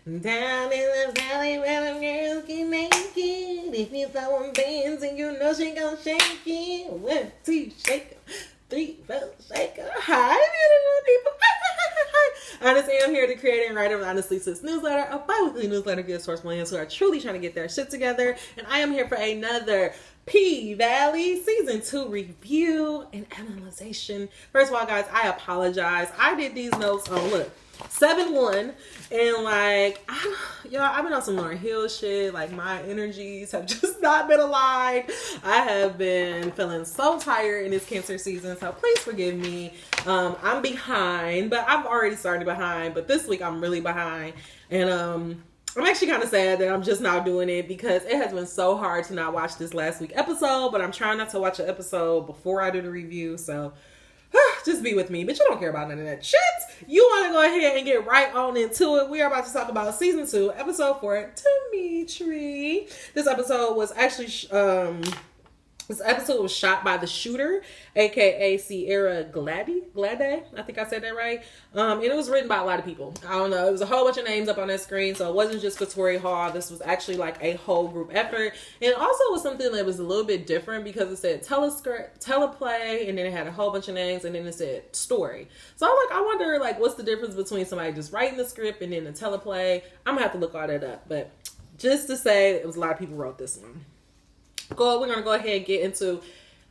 Down in the valley where the girls get naked. If you throw them bands and you know she gon' shake it. 1, 2, shake 'em. 3, 4, shake 'em. Hi, beautiful people. Honestly, I'm here to create and write an Honestly Sis newsletter, a bi-weekly newsletter geared towards millennials who are truly trying to get their shit together. And I am here for another P-Vally Season 2 review and analyzation. First of all, guys, I apologize. I did these notes on, look, 7-1, and like, I've been on some Lauryn Hill shit. Like, my energies have just not been aligned. I have been feeling so tired in this Cancer season, so please forgive me. I'm behind, but I've already started behind, but this week I'm really behind, and I'm actually kind of sad that I'm just now doing it because it has been so hard to not watch this last week episode, but I'm trying not to watch an episode before I do the review, so just be with me. But you don't care about none of that shit. You want to go ahead and get right on into it. We are about to talk about Season 2, Episode 4, Demethrius. This episode was actually shot by the shooter, aka Sierra Glade. I think I said that right. And it was written by a lot of people. I don't know. It was a whole bunch of names up on that screen, so it wasn't just Katori Hall. This was actually like a whole group effort. And also was something that was a little bit different because it said teleplay, and then it had a whole bunch of names, and then it said story. So I wonder like what's the difference between somebody just writing the script and then the teleplay. I'm gonna have to look all that up, but just to say, it was a lot of people wrote this one. We're going to go ahead and get into...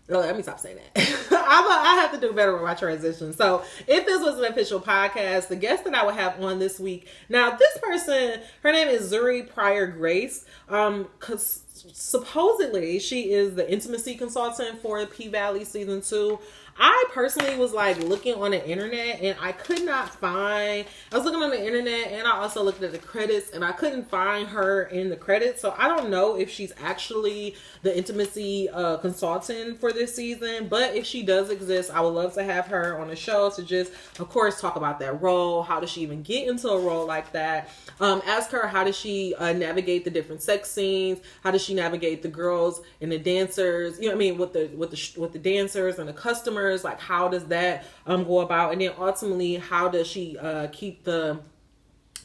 let me stop saying that. I have to do better with my transition. So, if this was an official podcast, the guest that I would have on this week... Now, this person, her name is Jurnee Pryor Grace. Because supposedly, she is the intimacy consultant for P-Vally Season 2. I personally was like looking on the internet and I could not find... I was looking on the internet and I also looked at the credits and I couldn't find her in the credits. So I don't know if she's actually the intimacy consultant for this season. But if she does exist, I would love to have her on the show to just, of course, talk about that role. How does she even get into a role like that? Ask her, how does she navigate the different sex scenes? How does she navigate the girls and the dancers? You know what I mean? With the dancers and the customers. Like, how does that go about? And then ultimately, how does she keep the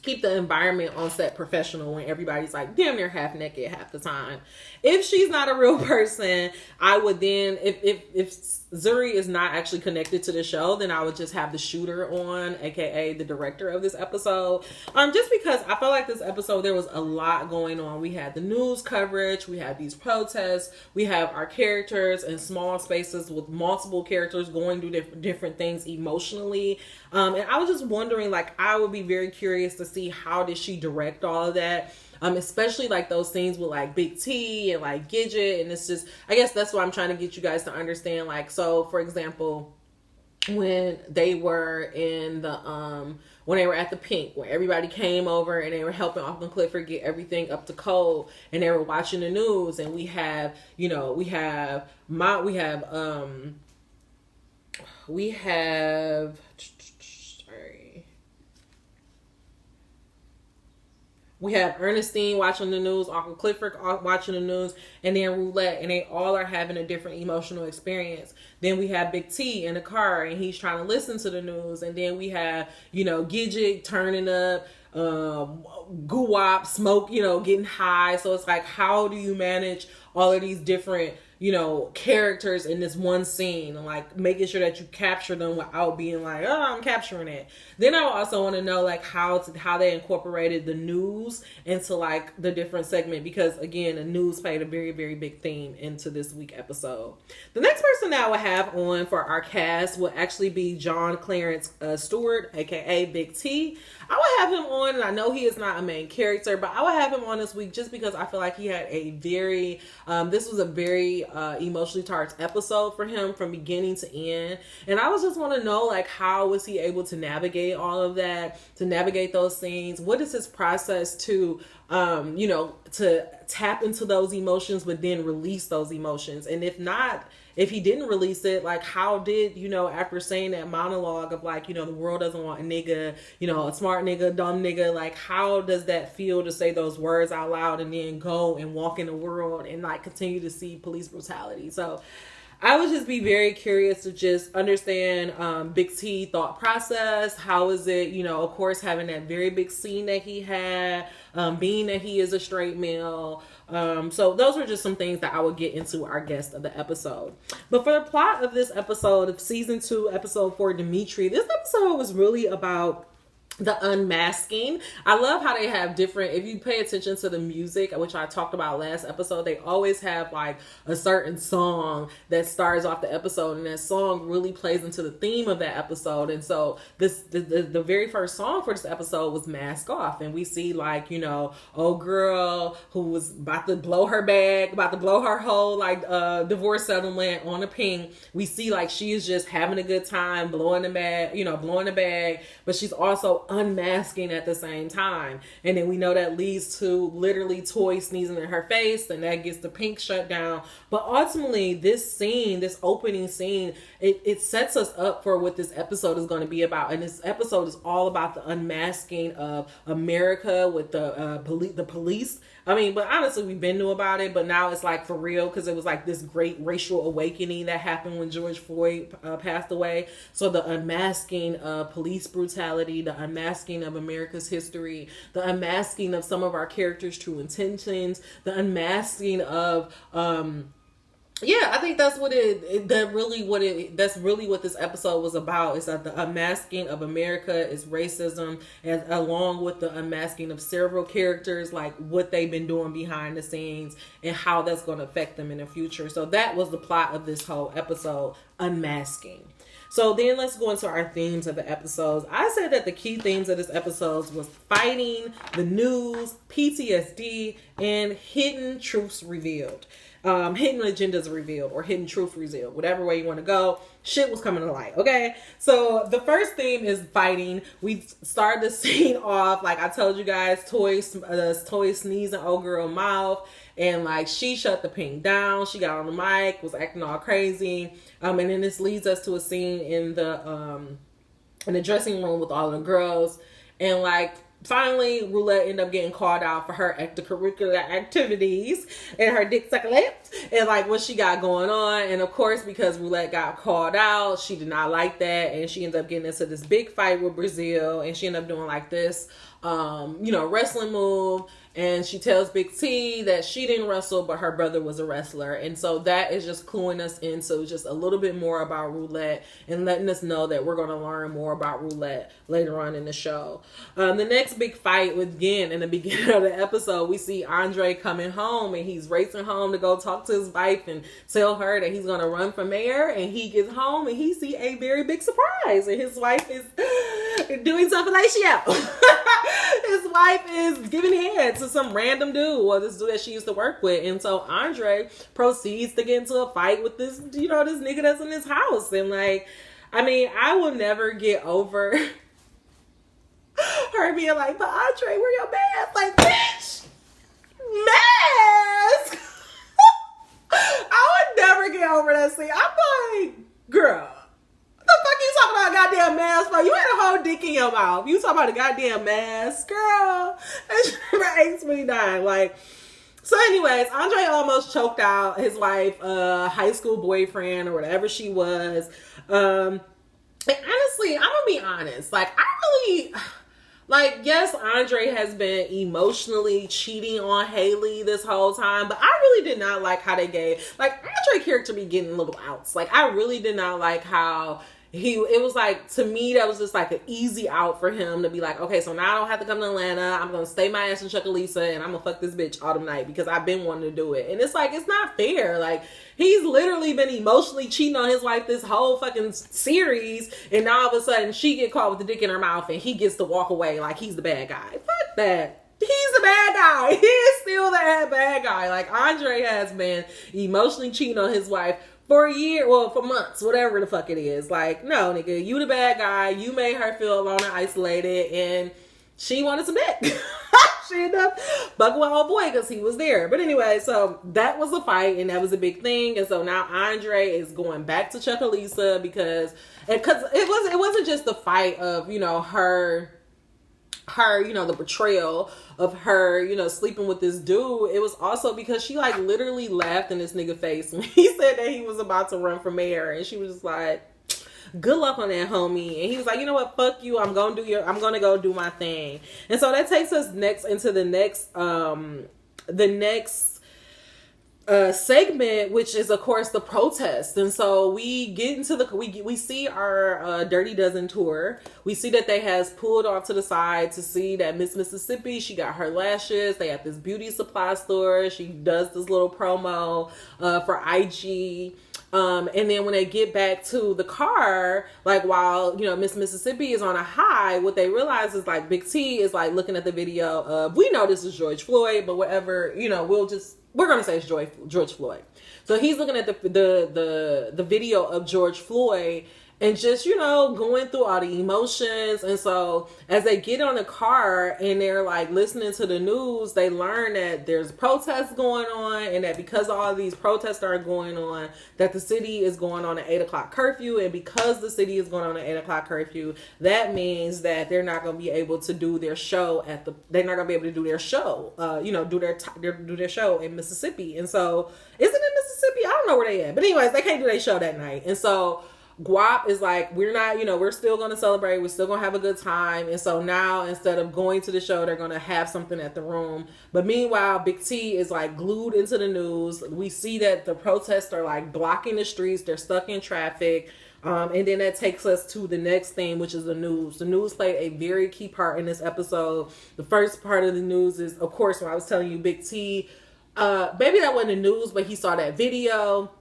environment on set professional when everybody's like damn near half naked half the time? If she's not a real person, I would then, if Jurnee is not actually connected to the show, then I would just have the shooter on, aka the director of this episode. Just because I felt like this episode, there was a lot going on. We had the news coverage, we had these protests, we have our characters in small spaces with multiple characters going through different things emotionally. And I was just wondering, like, I would be very curious to see how did she direct all of that. Especially like those scenes with like Big T and like Gidget, and it's just, I guess that's what I'm trying to get you guys to understand. Like, so for example, when they were in the when they were at the Pink, where everybody came over and they were helping Austin Clifford get everything up to code, and they were watching the news, and we have we have Ernestine watching the news, Uncle Clifford watching the news, and then Roulette, and they all are having a different emotional experience. Then we have Big T in the car, and he's trying to listen to the news. And then we have, Gidget turning up, Guwop, Smoke, getting high. So it's like, how do you manage all of these different characters in this one scene, and like making sure that you capture them without being like, oh, I'm capturing it. Then I also want to know like how they incorporated the news into like the different segment, because again, the news played a very, very big theme into this week episode. The next person that I would have on for our cast would actually be John Clarence Stewart, aka Big T. I would have him on, and I know he is not a main character, but I would have him on this week just because I feel like he had a very, this was a very emotionally charged episode for him from beginning to end. And I was just want to know, like, how was he able to navigate all of that, to navigate those scenes? What is his process to, to tap into those emotions, but then release those emotions? And if he didn't release it, like, how did, after saying that monologue of like, the world doesn't want a nigga, a smart nigga, dumb nigga, like, how does that feel to say those words out loud and then go and walk in the world and like continue to see police brutality? So I would just be very curious to just understand Big T thought process. How is it, of course, having that very big scene that he had, being that he is a straight male. So those were just some things that I would get into our guest of the episode. But for the plot of this episode of season 2, episode 4, Demetri, this episode was really about the unmasking. I love how they have different, if you pay attention to the music, which I talked about last episode, they always have like a certain song that starts off the episode, and that song really plays into the theme of that episode. And so the very first song for this episode was Mask Off, and we see like, old girl who was about to blow her bag, about to blow her whole like divorce settlement on a ping. We see like she is just having a good time blowing the bag, but she's also unmasking at the same time. And then we know that leads to literally Toy sneezing in her face, and that gets the pink shut down. But ultimately, this opening scene, it sets us up for what this episode is going to be about. And this episode is all about the unmasking of America with the police. I mean, but honestly, we've been knew about it, but now it's like for real, because it was like this great racial awakening that happened when George Floyd passed away. So the unmasking of police brutality, the unmasking of America's history, the unmasking of some of our characters' true intentions, the unmasking of I think that's really what this episode was about. Is that the unmasking of America is racism, and along with the unmasking of several characters, like what they've been doing behind the scenes and how that's going to affect them in the future. So that was the plot of this whole episode, unmasking. So then let's go into our themes of the episodes. I said that the key themes of this episode was fighting, the news, PTSD, and hidden truths revealed. Hidden agendas revealed, or hidden truth revealed, whatever way you want to go. Shit was coming to light. Okay, so the first theme is fighting. We started the scene off like I told you guys, Toy sneezing old girl mouth, and like she shut the ping down. She got on the mic, was acting all crazy, and then this leads us to a scene in the dressing room with all the girls, and like finally, Roulette ended up getting called out for her extracurricular activities and her dick sucking lips and like what she got going on. And of course, because Roulette got called out, she did not like that, and she ended up getting into this big fight with Brazil, and she ended up doing like this wrestling move. And she tells Big T that she didn't wrestle, but her brother was a wrestler. And so that is just cluing us into just a little bit more about Roulette and letting us know that we're going to learn more about Roulette later on in the show. The next big fight, again, in the beginning of the episode, we see Andre coming home, and he's racing home to go talk to his wife and tell her that he's going to run for mayor. And he gets home and he sees a very big surprise. And his wife is doing some fellatio. His wife is giving head to some random dude, or this dude that she used to work with. And so Andre proceeds to get into a fight with this, this nigga that's in his house. And like, I mean, I will never get over her being like, but Andre, where your mask? Like, bitch, mask. I would never get over that scene. I'm like, girl, the fuck you talking about a goddamn mask for? You had a whole dick in your mouth. You talking about a goddamn mask, girl. That shit makes me die. Like, so anyways, Andre almost choked out his wife, high school boyfriend or whatever she was. And honestly, I'm gonna be honest. Like, yes, Andre has been emotionally cheating on Haley this whole time, but I really did not like how they gave, like, Andre character be getting little outs. Like, I really did not like how it was like, to me, that was just like an easy out for him to be like, okay, so now I don't have to come to Atlanta. I'm going to stay my ass in Chucalissa, and I'm going to fuck this bitch all night because I've been wanting to do it. And it's like, it's not fair. Like, he's literally been emotionally cheating on his wife this whole fucking series, and now all of a sudden she get caught with the dick in her mouth and he gets to walk away like he's the bad guy. Fuck that. He's the bad guy. He is still the bad guy. Like, Andre has been emotionally cheating on his wife for a year, well, for months, whatever the fuck it is. Like, no, nigga, you the bad guy. You made her feel alone and isolated, and she wanted some dick. She ended up bucking with old boy because he was there. But anyway, so that was a fight, and that was a big thing. And so now Andre is going back to Chucalissa because it wasn't just the fight of, her her, the betrayal of her, sleeping with this dude, it was also because she like literally laughed in this nigga face when he said that he was about to run for mayor, and she was just like, good luck on that, homie. And he was like, you know what, fuck you, I'm gonna go do my thing. And so that takes us into the next segment, which is of course the protest. And so we get into we see our Dirty Dozen tour. We see that they has pulled off to the side to see that Miss Mississippi, she got her lashes. They at this beauty supply store. She does this little promo for IG. And then when they get back to the car, like while, Miss Mississippi is on a high, what they realize is like Big T is like looking at the video of, we know this is George Floyd, but whatever, we're going to say it's George Floyd. So he's looking at the video of George Floyd and just, going through all the emotions. And so as they get on the car and they're like listening to the news, they learn that there's protests going on, and that because all of these protests are going on, that the city is going on an 8:00 curfew. And because the city is going on an 8:00 curfew, that means that they're not going to be able to do their show do their show in Mississippi. And so, is it in Mississippi? I don't know where they at. But anyways, they can't do their show that night. And so Guap is like, we're not, we're still going to celebrate. We're still going to have a good time. And so now, instead of going to the show, they're going to have something at the room. But meanwhile, Big T is like glued into the news. We see that the protests are like blocking the streets. They're stuck in traffic. And then that takes us to the next thing, which is the news. The news played a very key part in this episode. The first part of the news is, of course, when I was telling you Big T, maybe that wasn't the news, but he saw that video.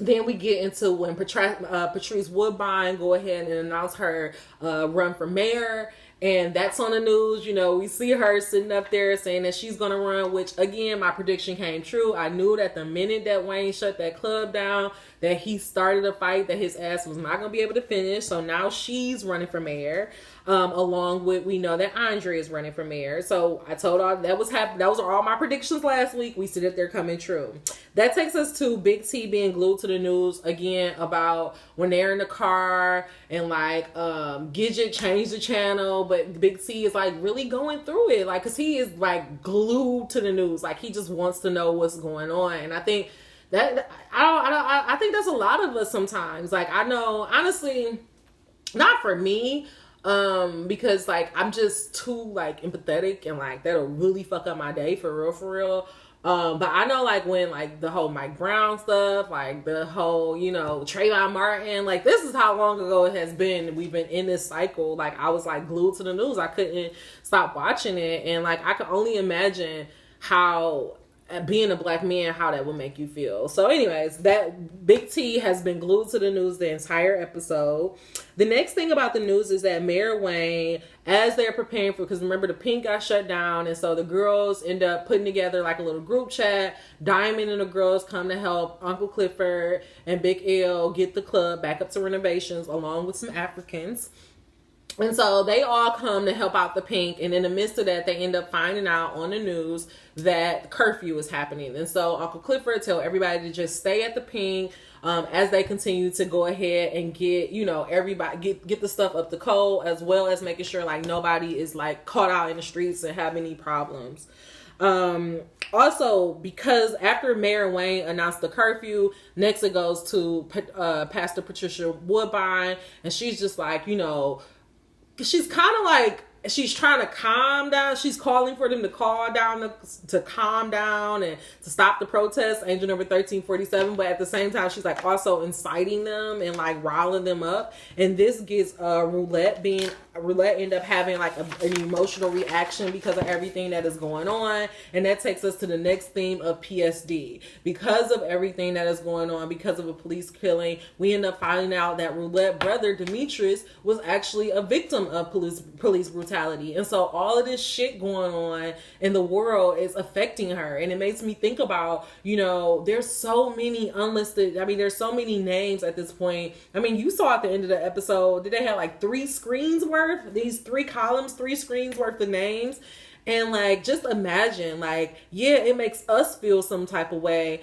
Then we get into when Patrice Woodbine go ahead and announce her run for mayor. And that's on the news. We see her sitting up there saying that she's going to run, which, again, my prediction came true. I knew that the minute that Wayne shut that club down, that he started a fight that his ass was not going to be able to finish. So now she's running for mayor. Along with, we know that Andre is running for mayor. So I told all that was happening. Those are all my predictions last week. We see that they're coming true. That takes us to Big T being glued to the news again about when they're in the car and like Gidget changed the channel, but Big T is like really going through it, like, cause he is like glued to the news, like he just wants to know what's going on. And I think that I think that's a lot of us sometimes. Like, I know, honestly, not for me. Because like I'm just too like empathetic, and like that'll really fuck up my day for real. But I know like when like the whole Mike Brown stuff, like the whole, Trayvon Martin, like this is how long ago it has been. We've been in this cycle. Like I was like glued to the news. I couldn't stop watching it. And like I could only imagine how, being a black man, how that would make you feel. So anyways, that Big T has been glued to the news the entire episode. The next thing about the news is that Mayor Wayne, as they're preparing for, because remember the Pink got shut down, and so the girls end up putting together like a little group chat. Diamond and the girls come to help Uncle Clifford and Big L get the club back up to renovations, along with some Africans. And so they all come to help out the Pink. And in the midst of that, they end up finding out on the news that curfew is happening. And so Uncle Clifford tell everybody to just stay at the Pink as they continue to go ahead and get, everybody get the stuff up to code, as well as making sure like nobody is like caught out in the streets and have any problems. Also, because after Mayor Wayne announced the curfew, next it goes to Pastor Patricia Woodbine. And she's just like, she's kind of like, she's trying to calm down. She's calling for them to calm down, to calm down and to stop the protest, angel number 1347. But at the same time, she's like also inciting them and like riling them up. And this gets Roulette end up having like an emotional reaction because of everything that is going on. And that takes us to the next theme of PSD. Because of everything that is going on, because of a police killing, we end up finding out that Roulette brother Demethrius was actually a victim of police brutality. And so all of this shit going on in the world is affecting her. And it makes me think about, there's so many unlisted, there's so many names at this point. You saw at the end of the episode, did they have like 3 screens worth? These 3 columns, 3 screens worth of names. And like, just imagine, like, yeah, it makes us feel some type of way.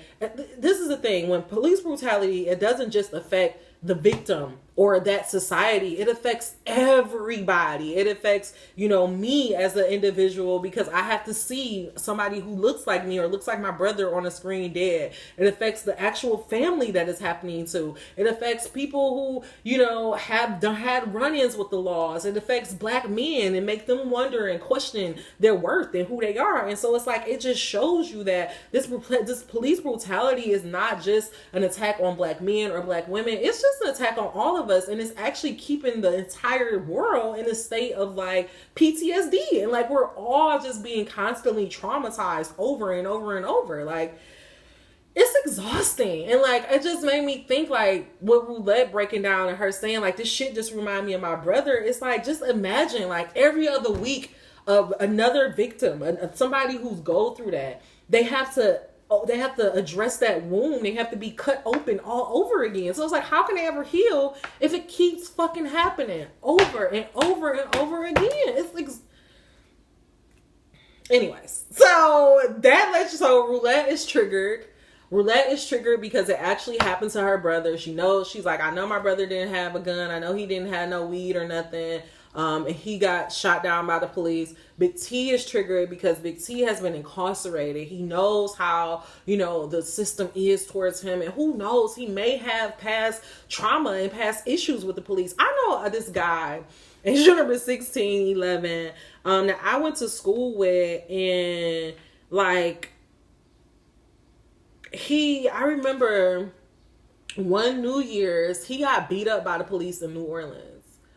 This is the thing, when police brutality, it doesn't just affect the victim or that society. It affects everybody. It affects, me as an individual, because I have to see somebody who looks like me or looks like my brother on a screen dead. It affects the actual family that is happening to. It affects people who, have had run-ins with the laws. It affects black men and make them wonder and question their worth and who they are. And so it's like, it just shows you that this police brutality is not just an attack on black men or black women. It's just an attack on all of us, and it's actually keeping the entire world in a state of like PTSD, and like we're all just being constantly traumatized over and over and over. Like, it's exhausting. And like, it just made me think, like, what Roulette breaking down and her saying like, this shit just remind me of my brother. It's like, just imagine like every other week of another victim, somebody who's go through that, they have to address that wound. They have to be cut open all over again. So it's like, how can they ever heal if it keeps fucking happening over and over and over again? It's like, anyways, so that lets you, so Roulette is triggered. Roulette is triggered because it actually happened to her brother. She knows, she's like, I know my brother didn't have a gun. I know he didn't have no weed or nothing. And he got shot down by the police. Big T is triggered because Big T has been incarcerated. He knows how, the system is towards him. And who knows, he may have past trauma and past issues with the police. I know this guy, and he's number 16, 11, that I went to school with, and like, I remember one New Year's, he got beat up by the police in New Orleans.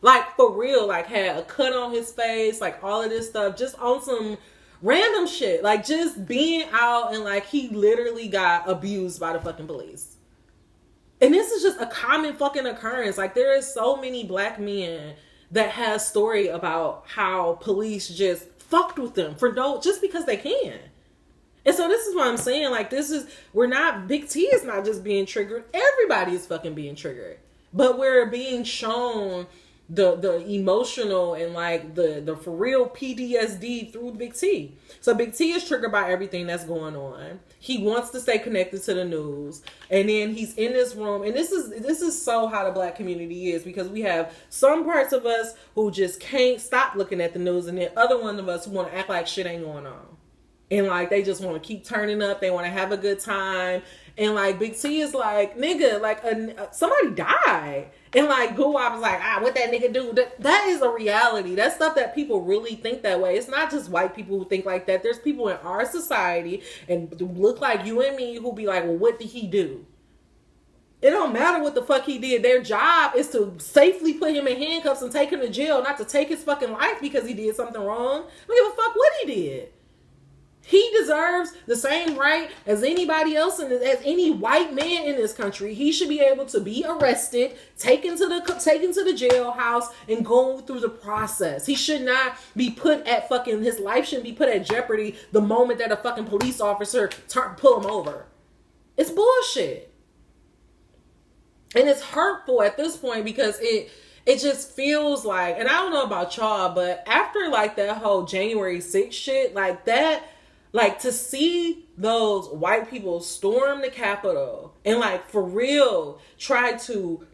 Like, for real, like, had a cut on his face, like, all of this stuff, just on some random shit. Like, just being out, and, like, he literally got abused by the fucking police. And this is just a common fucking occurrence. Like, there is so many black men that has story about how police just fucked with them just because they can. And so this is what I'm saying. Like, Big T is not just being triggered. Everybody is fucking being triggered. But we're being shown the emotional and like the for real PTSD through Big T. So Big T is triggered by everything that's going on. He wants to stay connected to the news, and then he's in this room, and this is so how the black community is, because we have some parts of us who just can't stop looking at the news, and then other one of us who want to act like shit ain't going on, and like they just want to keep turning up, they want to have a good time. And like Big T is like, nigga, like somebody died. And like Guwap was like, what that nigga do? That is a reality. That's stuff that people really think that way. It's not just white people who think like that. There's people in our society and look like you and me who be like, well, what did he do? It don't matter what the fuck he did. Their job is to safely put him in handcuffs and take him to jail, not to take his fucking life because he did something wrong. I don't give a fuck what he did. He deserves the same right as anybody else, and as any white man in this country. He should be able to be arrested, taken to the jailhouse, and go through the process. He should not be put at his life shouldn't be put at jeopardy the moment that a fucking police officer pull him over. It's bullshit. And it's hurtful at this point, because it just feels like, and I don't know about y'all, but after like that whole January 6th shit, like that, like to see those white people storm the Capitol and like for real try to,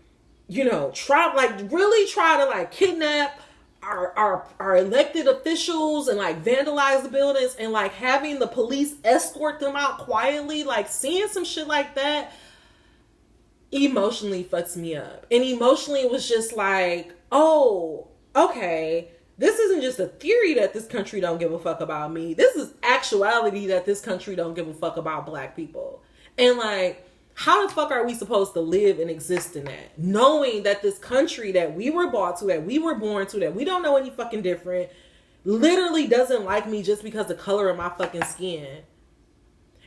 really try to like kidnap our elected officials and like vandalize the buildings, and like having the police escort them out quietly, like seeing some shit like that emotionally fucks me up. And emotionally it was just like, oh, okay, this isn't just a theory that this country don't give a fuck about me. This is actuality that this country don't give a fuck about black people. And like, how the fuck are we supposed to live and exist in that? Knowing that this country that we were brought to, that we were born to, that we don't know any fucking different, literally doesn't like me just because the color of my fucking skin.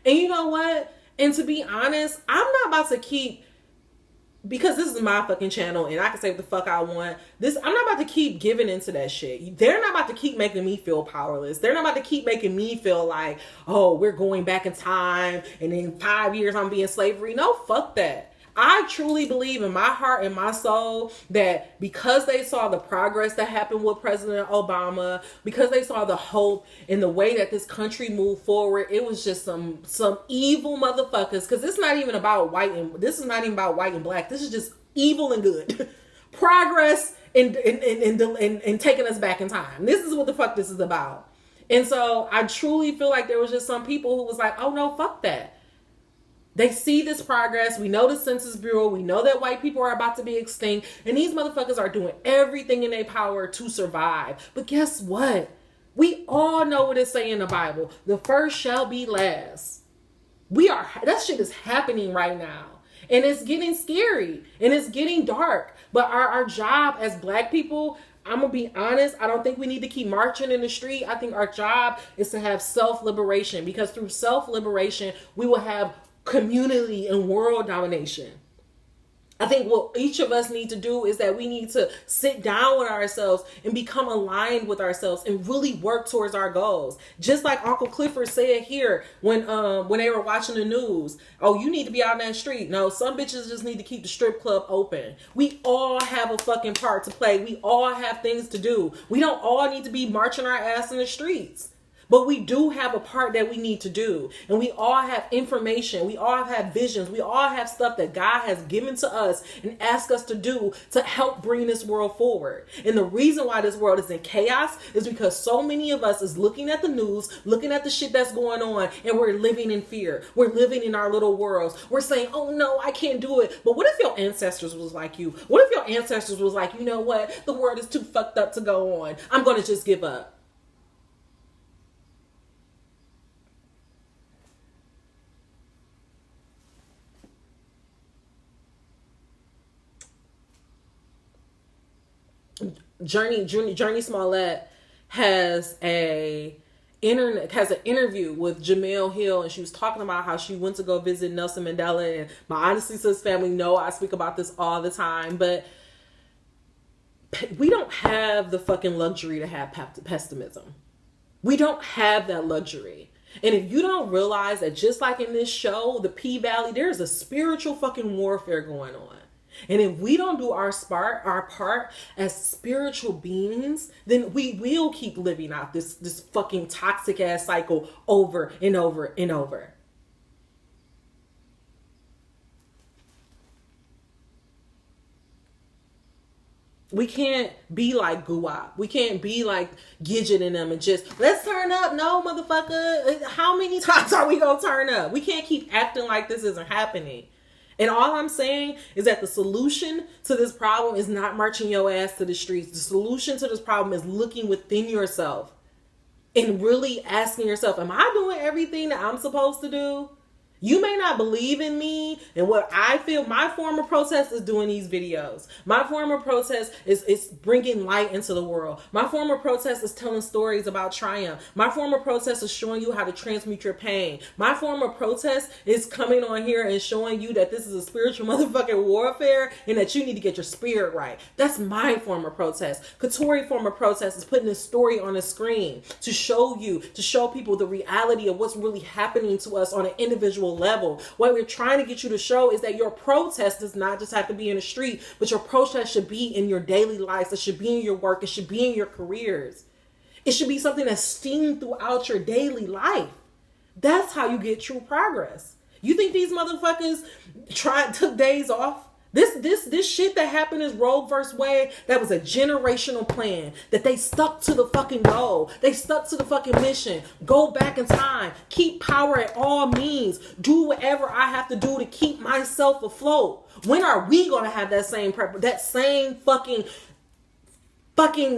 And you know what? And to be honest, I'm not about to keep, because this is my fucking channel and I can say what the fuck I want. I'm not about to keep giving into that shit. They're not about to keep making me feel powerless. They're not about to keep making me feel like, oh, we're going back in time and in 5 years I'm being slavery. No, fuck that. I truly believe in my heart and my soul that because they saw the progress that happened with President Obama, because they saw the hope in the way that this country moved forward, it was just some evil motherfuckers. Because this is not even about white and black. This is just evil and good. progress and taking us back in time. This is what the fuck this is about. And so I truly feel like there was just some people who was like, oh no, fuck that. They see this progress. We know the Census Bureau. We know that white people are about to be extinct. And these motherfuckers are doing everything in their power to survive. But guess what? We all know what it say in the Bible. The first shall be last. That shit is happening right now. And it's getting scary. And it's getting dark. But our job as black people, I'm going to be honest, I don't think we need to keep marching in the street. I think our job is to have self-liberation. Because through self-liberation, we will have community and world domination. I think what each of us need to do is that we need to sit down with ourselves and become aligned with ourselves and really work towards our goals. Just like Uncle Clifford said here when they were watching the news. Oh, you need to be out in that street. No, some bitches just need to keep the strip club open. We all have a fucking part to play. We all have things to do. We don't all need to be marching our ass in the streets. But we do have a part that we need to do. And we all have information. We all have visions. We all have stuff that God has given to us and asked us to do to help bring this world forward. And the reason why this world is in chaos is because so many of us is looking at the news, looking at the shit that's going on, and we're living in fear. We're living in our little worlds. We're saying, oh no, I can't do it. But what if your ancestors was like you? What if your ancestors was like, you know what? The world is too fucked up to go on. I'm going to just give up. Jurnee Smollett has an interview with Jamel Hill, and she was talking about how she went to go visit Nelson Mandela. And my Honestly Sis family know I speak about this all the time, but we don't have the fucking luxury to have pessimism. We don't have that luxury. And if you don't realize that just like in this show, the P-Valley, there's a spiritual fucking warfare going on. And if we don't do our part as spiritual beings, then we will keep living out this fucking toxic ass cycle over and over and over. We can't be like Guwap. We can't be like Gidget and them and just, let's turn up. No, motherfucker. How many times are we going to turn up? We can't keep acting like this isn't happening. And all I'm saying is that the solution to this problem is not marching your ass to the streets. The solution to this problem is looking within yourself and really asking yourself, am I doing everything that I'm supposed to do? You may not believe in me and what I feel. My form of protest is doing these videos. My form of protest is bringing light into the world. My form of protest is telling stories about triumph. My form of protest is showing you how to transmute your pain. My form of protest is coming on here and showing you that this is a spiritual motherfucking warfare and that you need to get your spirit right. That's my form of protest. Katori form of protest is putting this story on the screen to show people the reality of what's really happening to us on an individual level. What we're trying to get you to show is that your protest does not just have to be in the street, but your protest should be in your daily lives. It should be in your work. It should be in your careers. It should be something that's seen throughout your daily life. That's how you get true progress. You think these motherfuckers took days off? This shit that happened is Roe versus Wade. That was a generational plan that they stuck to the fucking goal. They stuck to the fucking mission. Go back in time. Keep power at all means. Do whatever I have to do to keep myself afloat. When are we going to have that same fucking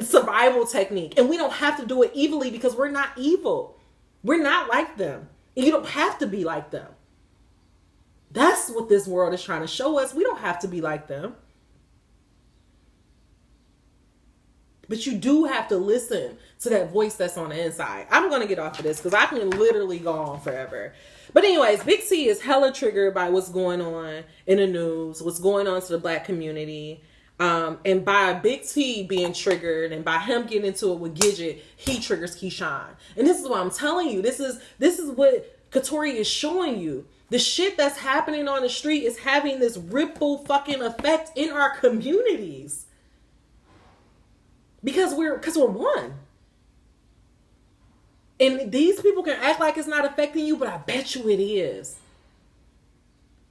survival technique? And we don't have to do it evilly because we're not evil. We're not like them. And you don't have to be like them. That's what this world is trying to show us. We don't have to be like them. But you do have to listen to that voice that's on the inside. I'm going to get off of this because I can literally go on forever. But anyways, Big T is hella triggered by what's going on in the news, what's going on to the black community. And by Big T being triggered and by him getting into it with Gidget, he triggers Keyshawn. And this is what I'm telling you. This is what Katori is showing you. The shit that's happening on the street is having this ripple fucking effect in our communities. Because we're one. And these people can act like it's not affecting you, but I bet you it is.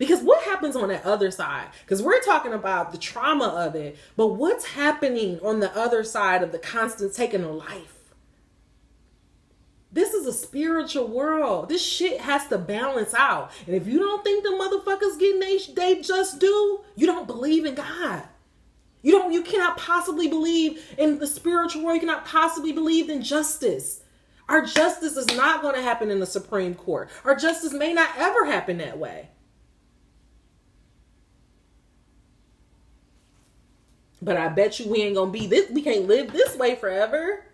Because what happens on that other side? Because we're talking about the trauma of it, but what's happening on the other side of the constant taking of life? This is a spiritual world. This shit has to balance out. And if you don't think the motherfuckers getting they just do, you don't believe in God. You cannot possibly believe in the spiritual world. You cannot possibly believe in justice. Our justice is not going to happen in the Supreme Court. Our justice may not ever happen that way. But I bet you we ain't gonna be this. We can't live this way forever.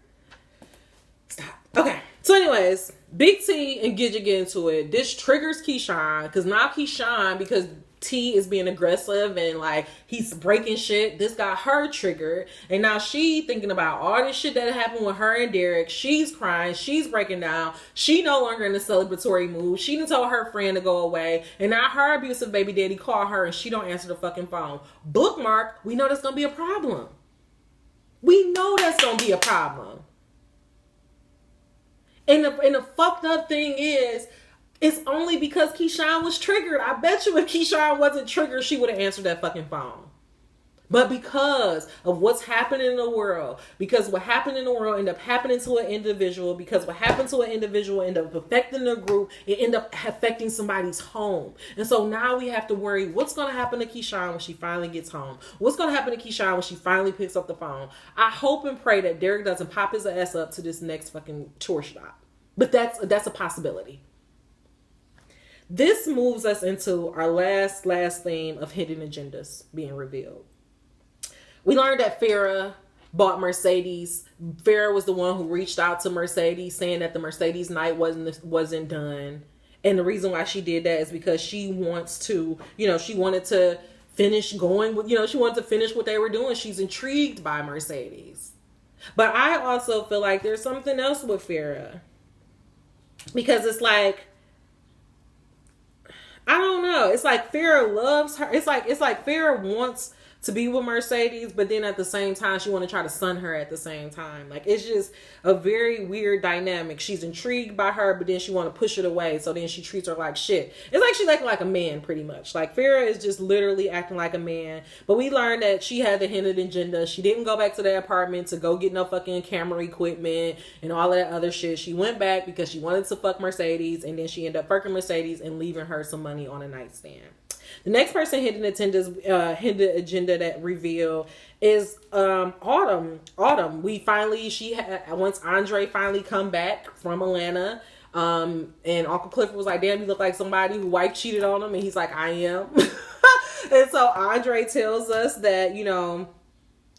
Stop. Okay. So anyways, Big T and Gidget get into it. This triggers Keyshawn. Because now Keyshawn, because T is being aggressive and like he's breaking shit, this got her triggered. And now she thinking about all this shit that happened with her and Derek. She's crying. She's breaking down. She no longer in the celebratory mood. She done told her friend to go away. And now her abusive baby daddy called her and she don't answer the fucking phone. Bookmark, we know that's going to be a problem. We know that's going to be a problem. And the fucked up thing is, it's only because Keyshawn was triggered. I bet you if Keyshawn wasn't triggered, she would have answered that fucking phone. But because of what's happening in the world, because what happened in the world ended up happening to an individual, because what happened to an individual ended up affecting the group, it ended up affecting somebody's home. And so now we have to worry, what's going to happen to Keyshawn when she finally gets home? What's going to happen to Keyshawn when she finally picks up the phone? I hope and pray that Derek doesn't pop his ass up to this next fucking tour stop. But that's a possibility. This moves us into our last theme of hidden agendas being revealed. We learned that Farrah bought Mercedes. Farrah was the one who reached out to Mercedes saying that the Mercedes night wasn't done. And the reason why she did that is because she wants to, she wanted to finish going with, she wanted to finish what they were doing. She's intrigued by Mercedes. But I also feel like there's something else with Farrah. Because it's like, I don't know. It's like Farrah loves her. It's like Farrah wants to be with Mercedes, but then at the same time, she want to try to sun her at the same time. Like, it's just a very weird dynamic. She's intrigued by her, but then she want to push it away. So then she treats her like shit. It's like she's acting like a man, pretty much. Like, Farrah is just literally acting like a man. But we learned that she had the hidden agenda. She didn't go back to the apartment to go get no fucking camera equipment and all of that other shit. She went back because she wanted to fuck Mercedes, and then she ended up fucking Mercedes and leaving her some money on a nightstand. The next person hidden agenda that revealed is Autumn. Autumn. Once Andre finally come back from Atlanta, and Uncle Clifford was like, "Damn, you look like somebody who wife cheated on him," and he's like, "I am." And so Andre tells us that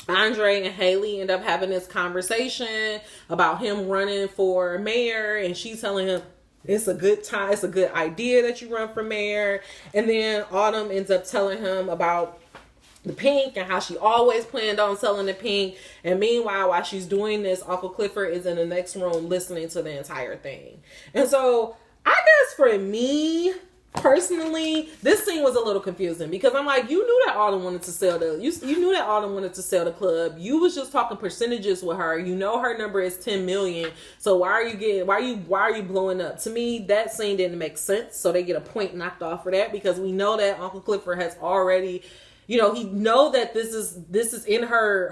Andre and Haley end up having this conversation about him running for mayor, and she's telling him, it's a good time. It's a good idea that you run for mayor. And then Autumn ends up telling him about the pink and how she always planned on selling the pink. And meanwhile, while she's doing this, Uncle Clifford is in the next room listening to the entire thing. And so I guess for me personally, this scene was a little confusing because I'm like, you knew that Autumn wanted to sell you knew that Autumn wanted to sell the club. You was just talking percentages with her. You know her number is 10 million. So why are you blowing up? To me, that scene didn't make sense. So they get a point knocked off for that because we know that Uncle Clifford has already, he know that this is in her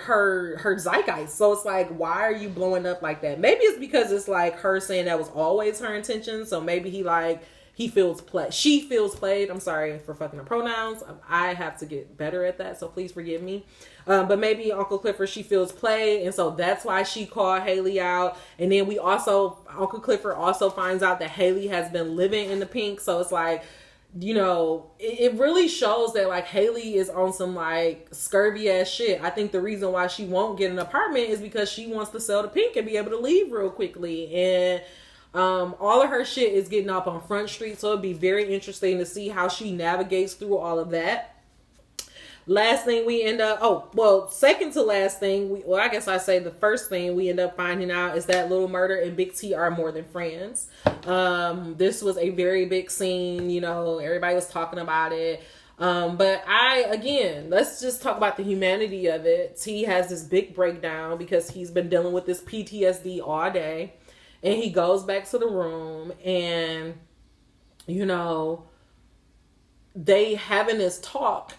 zeitgeist. So it's like, why are you blowing up like that? Maybe it's because it's like her saying that was always her intention. So maybe he feels played. She feels played. I'm sorry for fucking the pronouns. I have to get better at that, so please forgive me. But maybe Uncle Clifford, she feels played, and so that's why she called Haley out. And then Uncle Clifford also finds out that Haley has been living in the pink. So it's like, it really shows that like Haley is on some like scurvy ass shit. I think the reason why she won't get an apartment is because she wants to sell the pink and be able to leave real quickly. And all of her shit is getting up on Front Street, so it'd be very interesting to see how she navigates through all of that. Last thing we end up, second to last thing, I guess I say the first thing we end up finding out is that Little Murder and Big T are more than friends. This was a very big scene, everybody was talking about it. But let's just talk about the humanity of it. T has this big breakdown because he's been dealing with this PTSD all day. And he goes back to the room and, they having this talk,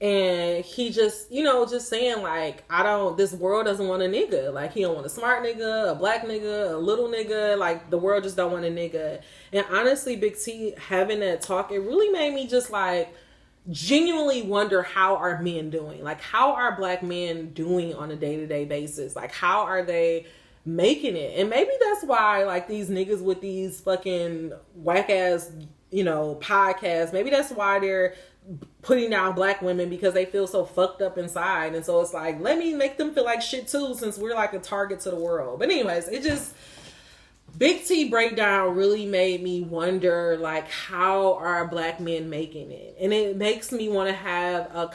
and he just, just saying like, this world doesn't want a nigga. Like, he don't want a smart nigga, a black nigga, a little nigga. Like, the world just don't want a nigga. And honestly, Big T having that talk, it really made me just like genuinely wonder, how are men doing? Like, how are black men doing on a day-to-day basis? Like, how are they making it? And maybe that's why like these niggas with these fucking whack ass, podcasts, maybe that's why they're putting down black women, because they feel so fucked up inside. And so it's like, let me make them feel like shit too, since we're like a target to the world. But anyways, Big T breakdown really made me wonder, like, how are black men making it? And it makes me want to have a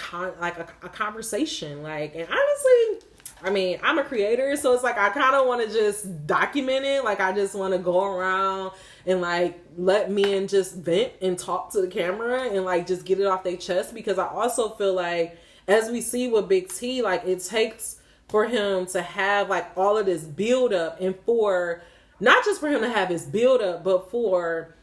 conversation. Like, and honestly, I mean, I'm a creator, so it's like I kind of want to just document it. Like, I just want to go around and like let men just vent and talk to the camera and like just get it off their chest, because I also feel like, as we see with Big T, like, it takes for him to have like all of this build up, and for not just for him to have his build up, but for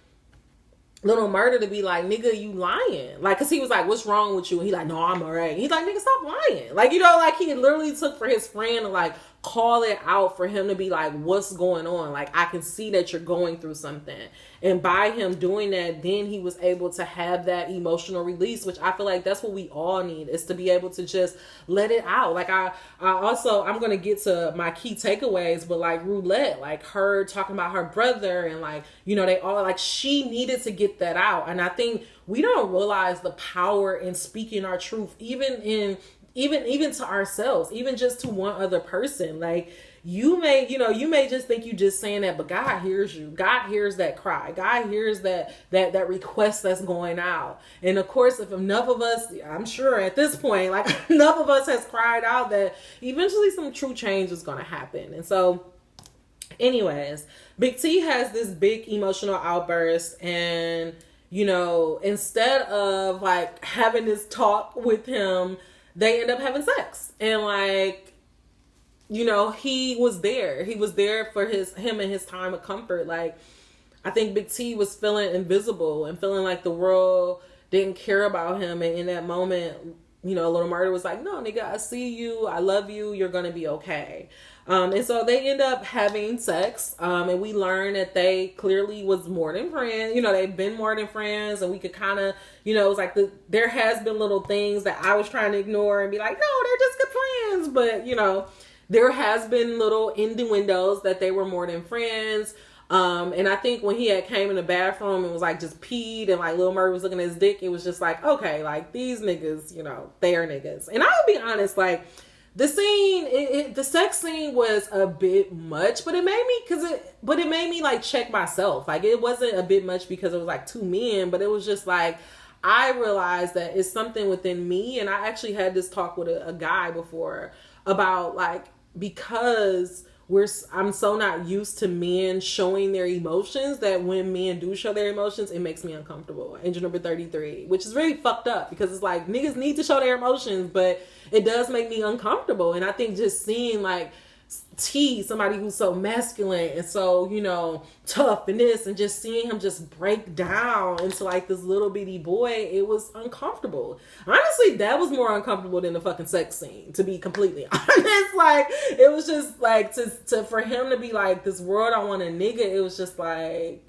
Little Murder to be like, nigga, you lying. Like, cause he was like, what's wrong with you? And he like, no, I'm all right. He's like, nigga, stop lying. Like, like he literally took for his friend to like call it out, for him to be like, what's going on? Like, I can see that you're going through something. And by him doing that, then he was able to have that emotional release, which I feel like that's what we all need, is to be able to just let it out. Like, I'm going to get to my key takeaways, but like Roulette, like her talking about her brother, and like, they all like, she needed to get that out. And I think we don't realize the power in speaking our truth, even to ourselves, even just to one other person. Like, you may just think you just saying that, but God hears you. God hears that cry. God hears that request that's going out. And of course, if enough of us, I'm sure at this point, like enough of us has cried out, that eventually some true change is going to happen. And so anyways, Big T has this big emotional outburst, and, instead of like having this talk with him, they end up having sex. And like, he was there. He was there for him and his time of comfort. Like, I think Big T was feeling invisible and feeling like the world didn't care about him. And in that moment, Little Murder was like, no, nigga, I see you. I love you. You're going to be okay. And so they end up having sex. And we learn that they clearly was more than friends. They've been more than friends. And we could kind of, it was like there has been little things that I was trying to ignore and be like, no, they're just good friends. But, there has been little innuendos that they were more than friends. And I think when he had came in the bathroom and was like just peed, and like Lil Murray was looking at his dick, it was just like, okay, like these niggas, they are niggas. And I'll be honest, like the scene, the sex scene was a bit much, but it made me like check myself. Like, it wasn't a bit much because it was like two men, but it was just like, I realized that it's something within me. And I actually had this talk with a guy before about like, because I'm so not used to men showing their emotions, that when men do show their emotions, it makes me uncomfortable. Angel number 33, which is really fucked up, because it's like, niggas need to show their emotions, but it does make me uncomfortable. And I think just seeing like T, somebody who's so masculine and so, tough and this, and just seeing him just break down into like this little bitty boy, it was uncomfortable. Honestly, that was more uncomfortable than the fucking sex scene, to be completely honest. Like, it was just like, for him to be like, this world, I want a nigga, it was just like,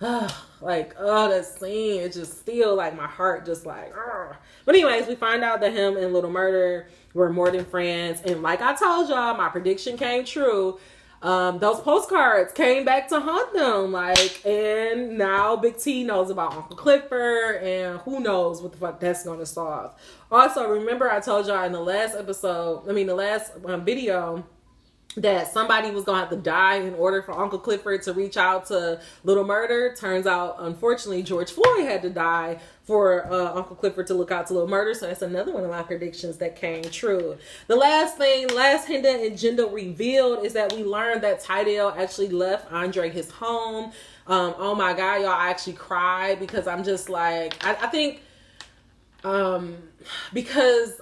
that scene, it just still like my heart just like, ugh. But anyways, we find out that him and Little Murder were more than friends. And like I told y'all, my prediction came true. Those postcards came back to haunt them. Like, and now Big T knows about Uncle Clifford, and who knows what the fuck that's going to solve. Also, remember I told y'all in the last video, that somebody was gonna have to die in order for Uncle Clifford to reach out to Little Murder. Turns out, unfortunately, George Floyd had to die for Uncle Clifford to look out to Little Murder. So that's another one of my predictions that came true. The last hidden agenda revealed is that we learned that Tydale actually left Andre his home. Oh my God, y'all, I actually cried, because I'm just like, I think because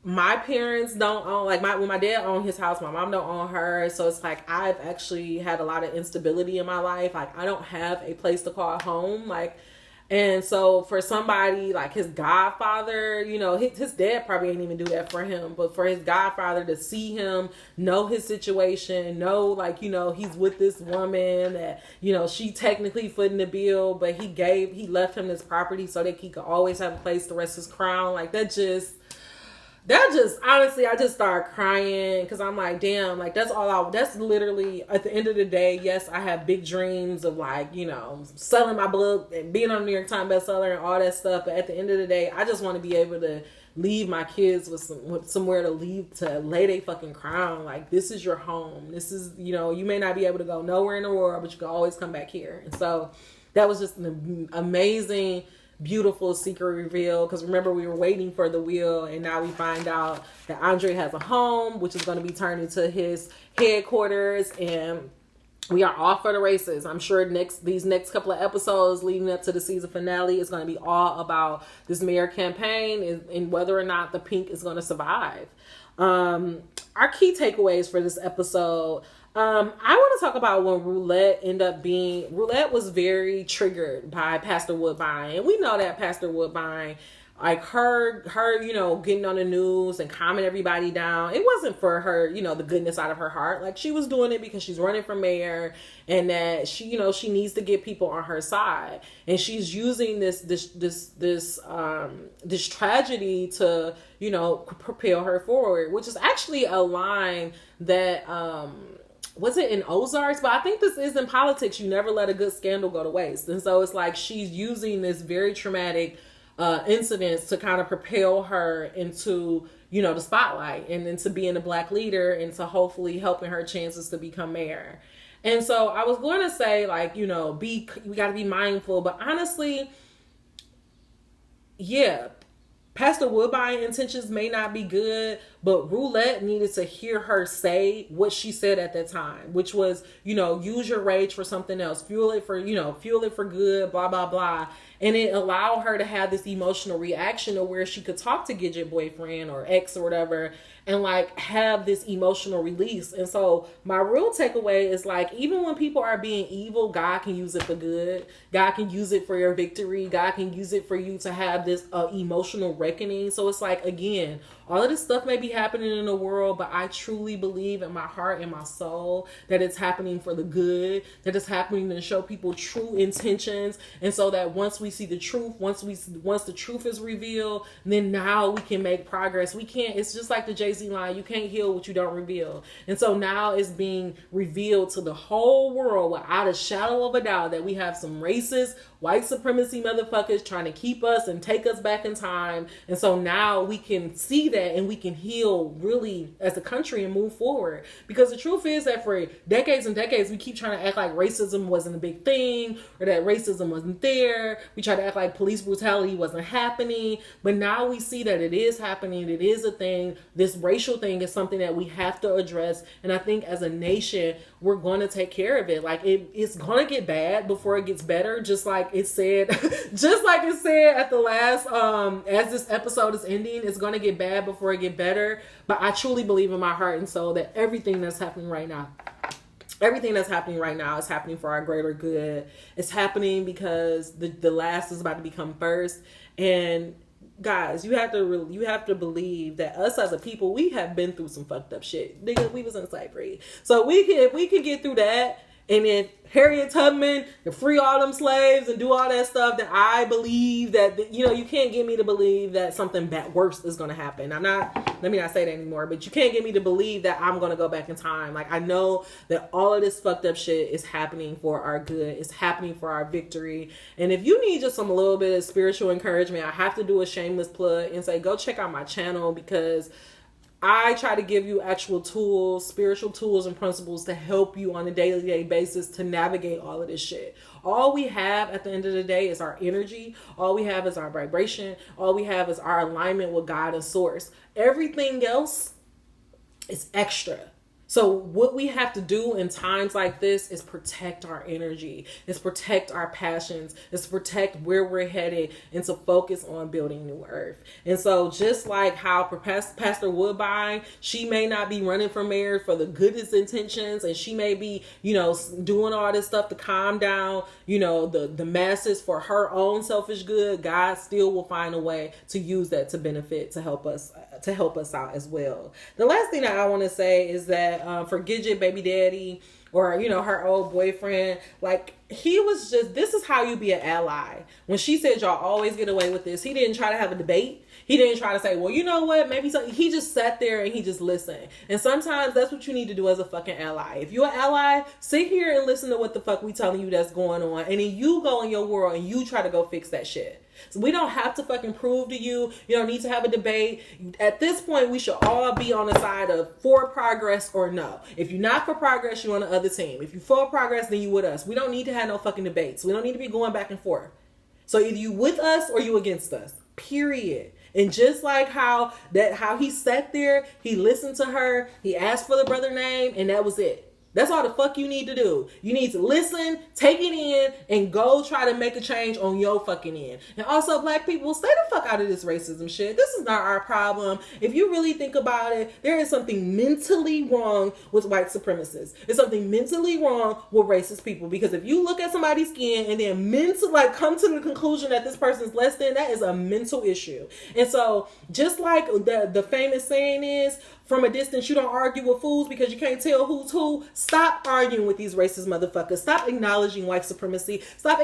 my parents don't own, like when my dad owned his house, my mom don't own hers. So it's like, I've actually had a lot of instability in my life. Like, I don't have a place to call home. Like, And so for somebody like his godfather, you know, his dad probably ain't even do that for him, but for his godfather to see him, know his situation, know like, you know, he's with this woman that, you know, she technically footing the bill, but he left him this property so that he could always have a place to rest his crown. Like that just honestly, I just started crying because I'm like, damn, like that's literally at the end of the day, yes, I have big dreams of like, you know, selling my book and being on the New York Times bestseller and all that stuff. But at the end of the day, I just want to be able to leave my kids with somewhere to lay their fucking crown. Like, this is your home. This is, you know, you may not be able to go nowhere in the world, but you can always come back here. And so that was just an amazing, beautiful secret reveal, because remember, we were waiting for the wheel, and now we find out that Andre has a home, which is going to be turned into his headquarters, and we are off for the races. I'm sure these next couple of episodes leading up to the season finale is going to be all about this mayor campaign and whether or not the pink is going to survive. Our key takeaways for this episode. I want to talk about when Roulette was very triggered by Pastor Woodbine. And we know that Pastor Woodbine, like her, you know, getting on the news and calming everybody down. It wasn't for her, you know, the goodness out of her heart. Like, she was doing it because she's running for mayor and that she, you know, she needs to get people on her side. And she's using this tragedy to, you know, propel her forward, which is actually a line that, was it in Ozarks? But I think this is in politics. You never let a good scandal go to waste. And so it's like she's using this very traumatic incidents to kind of propel her into, you know, the spotlight and into being a black leader and to hopefully helping her chances to become mayor. And so I was going to say, like, you know, we got to be mindful. But honestly, yeah, Pastor Woodbine intentions may not be good, but Roulette needed to hear her say what she said at that time, which was, you know, use your rage for something else, fuel it for good, blah, blah, blah. And it allowed her to have this emotional reaction to where she could talk to Gidget boyfriend or ex or whatever and like have this emotional release. And so my real takeaway is like, even when people are being evil, God can use it for good. God can use it for your victory. God can use it for you to have this emotional reckoning. So it's like, again, all of this stuff may be happening in the world, but I truly believe in my heart and my soul that it's happening for the good, that it's happening to show people true intentions. And so that once we see the truth, once the truth is revealed, then now we can make progress. It's just like the Jay-Z line, you can't heal what you don't reveal. And so now it's being revealed to the whole world without a shadow of a doubt that we have some racist, white supremacy motherfuckers trying to keep us and take us back in time. And so now we can see that and we can heal really as a country and move forward. Because the truth is that for decades and decades, we keep trying to act like racism wasn't a big thing or that racism wasn't there. We try to act like police brutality wasn't happening. But now we see that it is happening. It is a thing. This racial thing is something that we have to address. And I think as a nation, we're going to take care of it. Like it's going to get bad before it gets better. Just like it said at the last, as this episode is ending, it's going to get bad before it get better. But I truly believe in my heart and soul that everything that's happening right now is happening for our greater good. It's happening because the last is about to become first. And guys, you have to believe that us as a people, we have been through some fucked up shit. Nigga, we was in slavery. So if we can get through that, and then Harriet Tubman to free all them slaves and do all that stuff, that I believe that, you know, you can't get me to believe that something worse is going to happen. Let me not say that anymore, but you can't get me to believe that I'm going to go back in time. Like, I know that all of this fucked up shit is happening for our good. It's happening for our victory. And if you need just a little bit of spiritual encouragement, I have to do a shameless plug and say, go check out my channel, because I try to give you actual tools, spiritual tools and principles to help you on a day-to-day basis to navigate all of this shit. All we have at the end of the day is our energy. All we have is our vibration. All we have is our alignment with God and source. Everything else is extra. So what we have to do in times like this is protect our energy, is protect our passions, is protect where we're headed, and to focus on building new earth. And so just like how Pastor Woodbine, she may not be running for mayor for the goodest intentions, and she may be, doing all this stuff to calm down, the masses for her own selfish good. God still will find a way to use that to benefit, to help us out as well. The last thing that I want to say is that for Gidget baby daddy, or her old boyfriend, like, he was just, this is how you be an ally. When she said y'all always get away with this, he didn't try to have a debate. He didn't try to say, well, you know what, maybe something. He just sat there and he just listened. And sometimes that's what you need to do as a fucking ally. If you're an ally, sit here and listen to what the fuck we telling you that's going on, and then you go in your world and you try to go fix that shit. So we don't have to fucking prove to you. You don't need to have a debate. At this point, we should all be on the side of for progress or no. If you're not for progress, you're on the other team. If you're for progress, then you with us. We don't need to have no fucking debates. We don't need to be going back and forth. So either you with us or you against us. Period. And just like how he sat there, he listened to her, he asked for the brother name, and that was it. That's all the fuck you need to do. You need to listen, take it in, and go try to make a change on your fucking end. And also, black people, stay the fuck out of this racism shit. This is not our problem. If you really think about it, there is something mentally wrong with white supremacists. There's something mentally wrong with racist people. Because if you look at somebody's skin and then come to the conclusion that this person's less than, that is a mental issue. And so, just like the famous saying is, from a distance, you don't argue with fools because you can't tell who's who. Stop arguing with these racist motherfuckers. Stop acknowledging white supremacy. Stop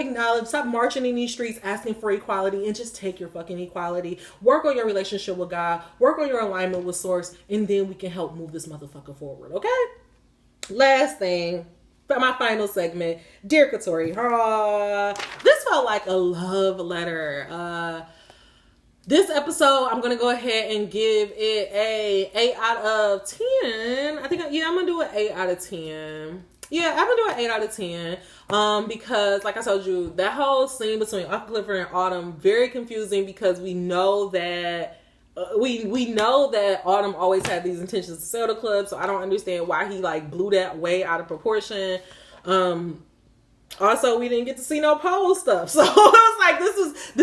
marching in these streets asking for equality, and just take your fucking equality. Work on your relationship with God. Work on your alignment with Source, and then we can help move this motherfucker forward, okay? Last thing, for my final segment, Dear Katori. This felt like a love letter. This episode, I'm going to go ahead and give it a 8 out of 10. I'm going to do an 8 out of 10. Yeah, I'm going to do an 8 out of 10. Because, like I told you, that whole scene between Uncle Clifford and Autumn, very confusing, because we know that we know that Autumn always had these intentions to sell the club, so I don't understand why he, blew that way out of proportion. Also, we didn't get to see no pole stuff. So it was like,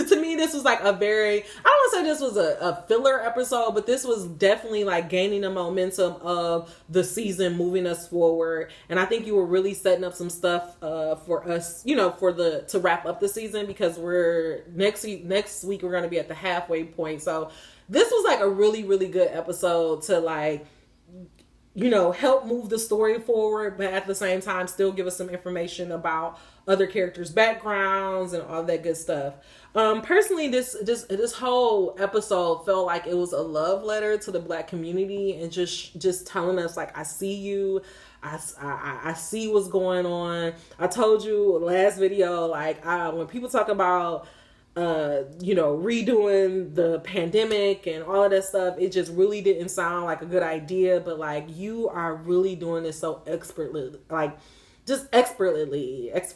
to me, this was like a very, I don't want to say this was a filler episode, but this was definitely gaining the momentum of the season, moving us forward. And I think you were really setting up some stuff for us, to wrap up the season, because next week we're going to be at the halfway point. So this was a really, really good episode to help move the story forward, but at the same time still give us some information about other characters' backgrounds and all that good stuff. Personally, this whole episode felt like it was a love letter to the Black community, and just telling us I see you, I see what's going on. I told you last video, when people talk about redoing the pandemic and all of that stuff, it just really didn't sound like a good idea. But you are really doing this so expertly, just expertly. Is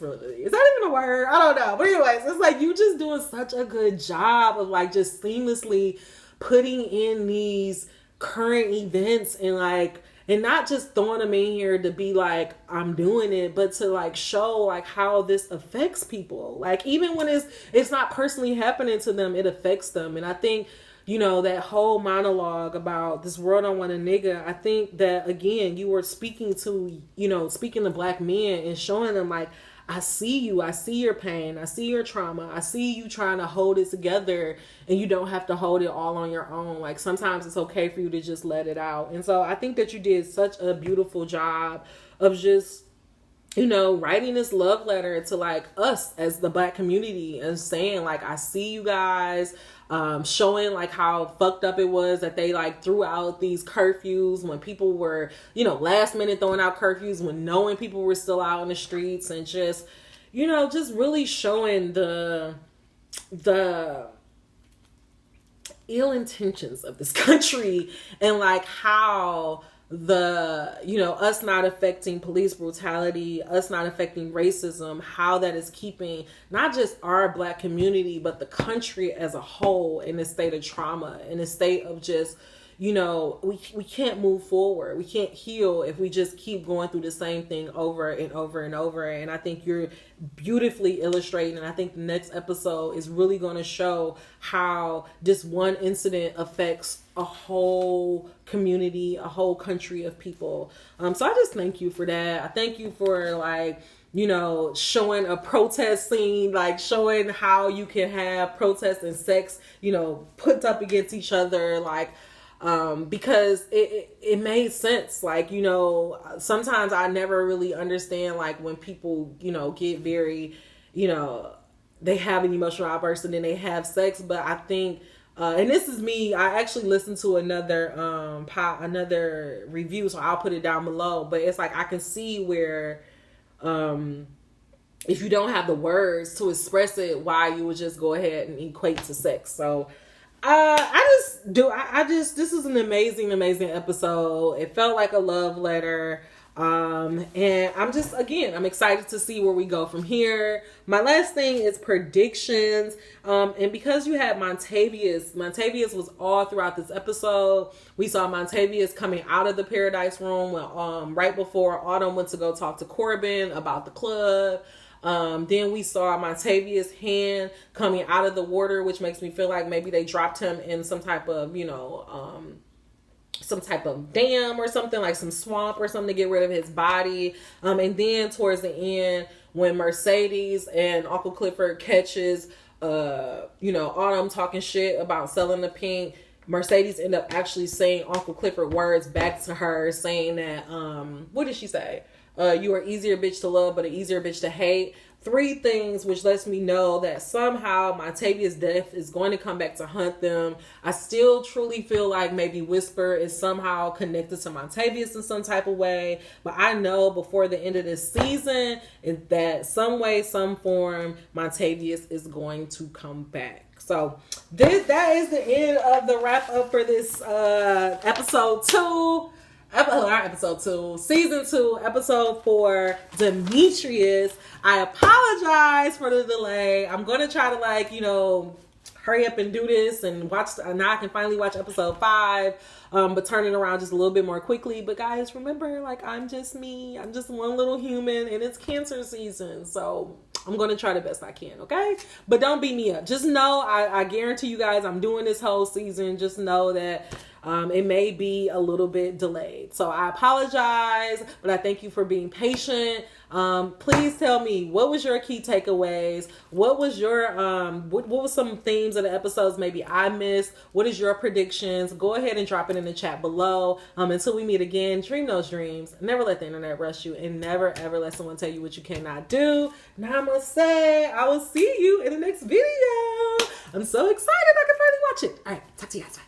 that even a word? I don't know. But anyways, it's you just doing such a good job of just seamlessly putting in these current events, and not just throwing them in here to be I'm doing it, but to show how this affects people. Even when it's not personally happening to them, it affects them. And I think, that whole monologue about this world don't want a nigga, I think that, again, you were speaking to Black men and showing them I see you, I see your pain, I see your trauma, I see you trying to hold it together, and you don't have to hold it all on your own. Sometimes it's okay for you to just let it out. And so I think that you did such a beautiful job of just, writing this love letter to us as the Black community, and saying I see you guys, showing how fucked up it was that they threw out these curfews when people were, last minute throwing out curfews when knowing people were still out in the streets, and just, just really showing the ill intentions of this country, and how us not affecting police brutality, us not affecting racism, how that is keeping not just our Black community, but the country as a whole in a state of trauma, in a state of just, you know, we can't move forward. We can't heal if we just keep going through the same thing over and over and over. And I think you're beautifully illustrating. And I think the next episode is really going to show how this one incident affects a whole community, a whole country of people. So I just thank you for that. I thank you for, like, you know, showing a protest scene, like showing how you can have protest and sex, you know, put up against each other, like, because it made sense. Like, you know, sometimes I never really understand, like, when people, you know, get very, you know, they have an emotional outburst and then they have sex. But I think, and this is me, I actually listened to another another review, so I'll put it down below. But it's like I can see where, if you don't have the words to express it, why you would just go ahead and equate to sex. So this is an amazing episode. It felt like a love letter. And I'm excited to see where we go from here. My last thing is predictions. And because you had Montavious was all throughout this episode. We saw Montavious coming out of the Paradise Room when, right before Autumn went to go talk to Corbin about the club. Then we saw Montavious' hand coming out of the water, which makes me feel like maybe they dropped him in some type of, you know, some type of dam or something, like some swamp or something, to get rid of his body. And then towards the end, when Mercedes and Uncle Clifford catches, you know, Autumn talking shit about selling the pink, Mercedes ended up actually saying Uncle Clifford words back to her, saying that, what did she say? You are easier bitch to love, but an easier bitch to hate. 3 things, which lets me know that somehow Montavious' death is going to come back to haunt them. I still truly feel like maybe Whisper is somehow connected to Montavious in some type of way. But I know before the end of this season, is that some way, some form, Montavious is going to come back. So that is the end of the wrap up for this episode 2. Season 2, episode 4, Demethrius. I apologize for the delay. I'm going to try to, like, you know, hurry up and do this and watch. Now I can finally watch episode 5, but turn it around just a little bit more quickly. But guys, remember, like, I'm just me. I'm just one little human, and it's cancer season. So I'm going to try the best I can, okay? But don't beat me up. Just know, I guarantee you guys, I'm doing this whole season. Just know that it may be a little bit delayed. So I apologize, but I thank you for being patient. Please tell me, what was your key takeaways? What was your, what was some themes of the episodes maybe I missed? What is your predictions? Go ahead and drop it in the chat below. Until we meet again, dream those dreams. Never let the internet rush you, and never ever let someone tell you what you cannot do. Namaste. I will see you in the next video. I'm so excited I can finally watch it. All right, talk to you guys. Bye.